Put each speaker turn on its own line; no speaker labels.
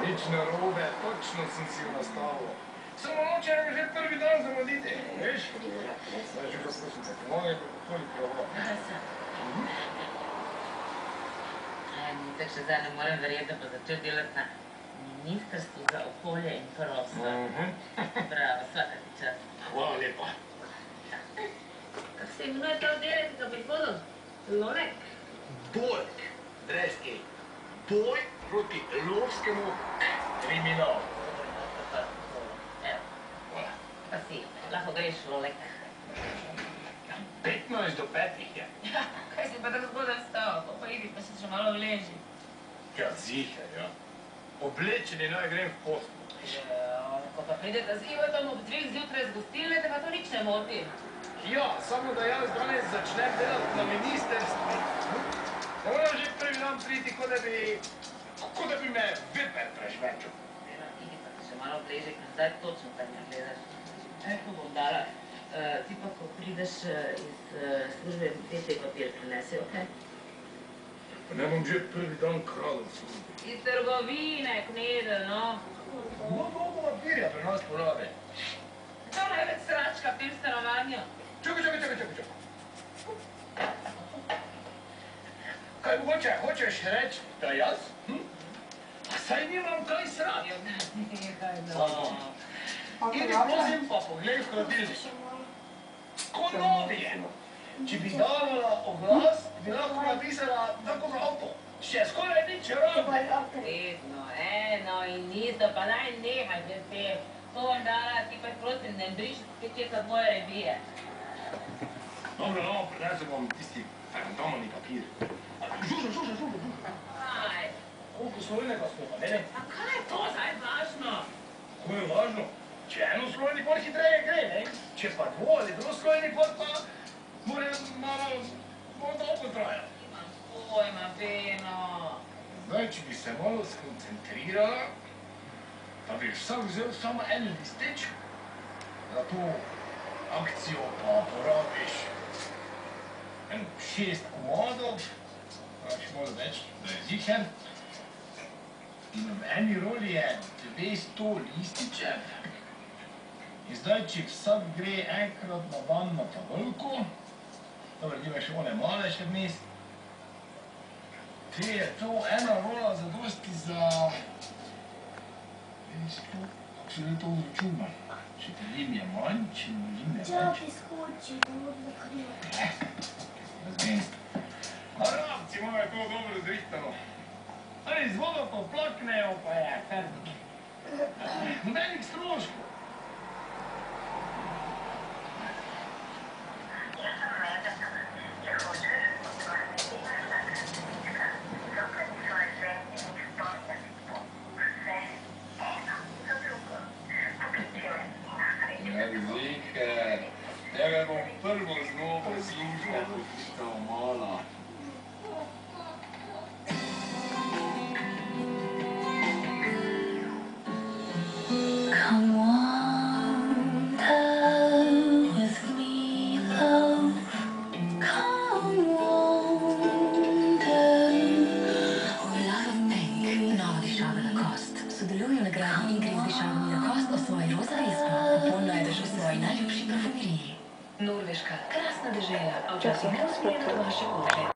Nič narobe, točno sem si jo nastavil. Samo nočem že prvi dan zamuditi, veš? Zdaj, če ga prosim, te pomoge, koliko je ovo?
Tako še zdaj ne morem verjeti, da bo začel delati na Ministrstvu za okolje in prostor. Bravo, svaka ti čast.
Hvala lepa.
Kako se imenuje ta oddelek, ki ga bi vodil? Lolek?
Bolk, dreski. Boj proti lovskemu kriminalu.
Evo. Pa si, lahko greš, Lolek.
15 do 5 je.
Ja, kaj si pa tako zgodaj vstal? Pa idi, pa se še malo vleži.
Ja, ziher, ja. Oblečeni naj grem v poslu.
Ja, ko pa pridete z Ivetom ob 2 zjutraj z gostilne, te pa to nič ne moti.
Ja, samo da jaz danes začnem delati na ministrstvu. Ne moram že prvi dan priti, kot da bi me Viper prežvečil.
Idi pa še malo vleži, ker zdaj točno tam ne gledaš. Ko bom dala. Ti pa, ko prideš iz službe, te papir prinesi, okej?
Pa ne bom že prvi dan kradel v službi.
Iz trgovine, knedel, no.
Mnogo papirja pri nas porabi.
To največ sračka v tem stanovanju.
Čakaj. Kaj mogoče hočeš reči, da jaz? A saj nimam kaj srati.
Nekaj, no.
Idi, prosim, pa poglej v hladilnik. Ko novi je. Če bi davala oglas, bi lahko napisala tako v avto. Še skoraj nič rabi.
Vedno, eno in isto, pa naj nehaj že te. To bom dala, ti pa prosim, ne briš česa od moje revije.
Dobro, prinesel bom tisti fantomni papir. Žuža.
Aj.
Koliko slojnega smo pa, ne?
A kaj je to zdaj važno?
Ko je važno? Če enoslojni pot hitreje gre, ne? Če pa ali dvoslojni pot pa mora malo dolgo trajati.
Imam pojma, Beno.
Zdaj, če bi se malo skoncentrirala, pa bi vsak vzel samo en listič, za to akcijo pa porabiš 6 komadov, pač malo več, da je ziher. In v eni roli je 200 lističev. In zdaj, če vsak gre enkrat na dan na tavelko, dobro, ima še one male še vmes, te je to ena rola zadosti za 200, kako se to izračuna. Če delim je manj, če delim je več.
Čakaj, skoči, da moramo krivati.
Razumem. A rabci imajo to dobro zrihtano. Ali z vodo poplaknejo, pa je fernik. Nobenih stroškov. Ziher, tega bom prvo z novo službo poklical mala.
Come wander with me, love. Come wander. Love Pink, nova dišava Lacoste. Sodeluj v nagradni igri z dišavami Lacoste o svoji rozavi izbor. Kupon najdeš v svoji najljubši parfumeriji. Norveška, krasna dežela, a včasih neuspljena vaše kože.